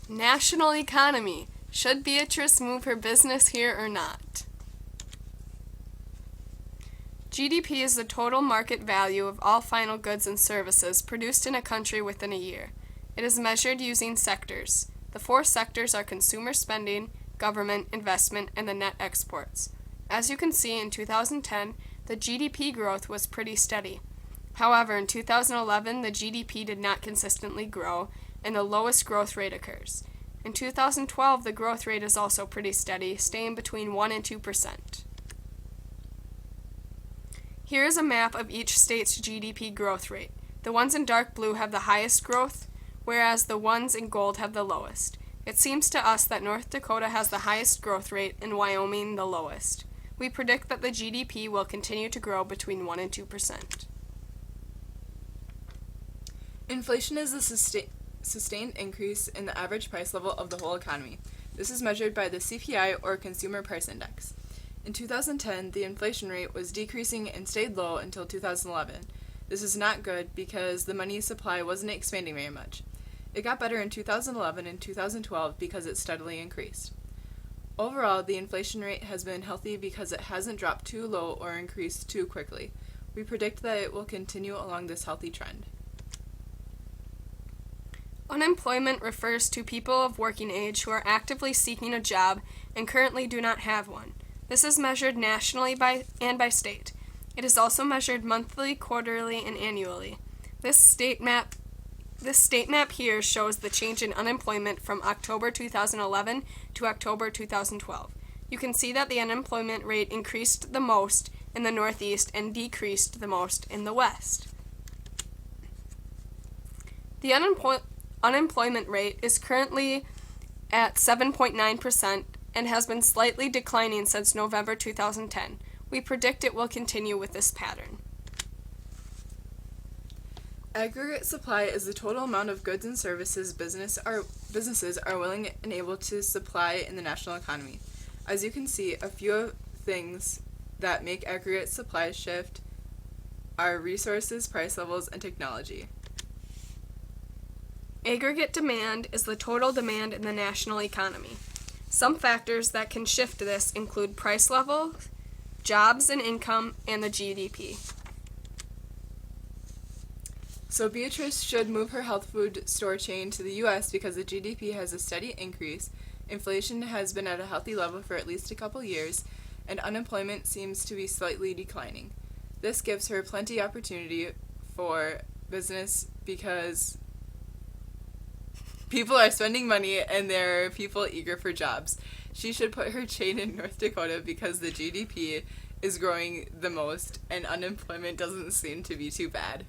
National economy. Should Beatrice move her business here or not? GDP is the total market value of all final goods and services produced in a country within a year. It is measured using sectors. The 4 sectors are consumer spending, government, investment, and the net exports. As you can see, in 2010, the GDP growth was pretty steady. However, in 2011, the GDP did not consistently grow, and the lowest growth rate occurs. In 2012, the growth rate is also pretty steady, staying between 1 and 2%. Here is a map of each state's GDP growth rate. The ones in dark blue have the highest growth, whereas the ones in gold have the lowest. It seems to us that North Dakota has the highest growth rate and Wyoming the lowest. We predict that the GDP will continue to grow between 1 and 2%. Inflation is the sustained increase in the average price level of the whole economy. This is measured by the CPI, or Consumer Price Index. In 2010, the inflation rate was decreasing and stayed low until 2011. This is not good because the money supply wasn't expanding very much. It got better in 2011 and 2012 because it steadily increased. Overall, the inflation rate has been healthy because it hasn't dropped too low or increased too quickly. We predict that it will continue along this healthy trend. Unemployment refers to people of working age who are actively seeking a job and currently do not have one. This is measured nationally and by state. It is also measured monthly, quarterly, and annually. This state map here shows the change in unemployment from October 2011 to October 2012. You can see that the unemployment rate increased the most in the Northeast and decreased the most in the West. The unemployment rate is currently at 7.9% and has been slightly declining since November 2010. We predict it will continue with this pattern. Aggregate supply is the total amount of goods and services businesses are willing and able to supply in the national economy. As you can see, a few things that make aggregate supply shift are resources, price levels, and technology. Aggregate demand is the total demand in the national economy. Some factors that can shift this include price levels, jobs and income, and the GDP. So Beatrice should move her health food store chain to the U.S. because the GDP has a steady increase, inflation has been at a healthy level for at least a couple years, and unemployment seems to be slightly declining. This gives her plenty opportunity for business because people are spending money and there are people eager for jobs. She should put her chain in North Dakota because the GDP is growing the most and unemployment doesn't seem to be too bad.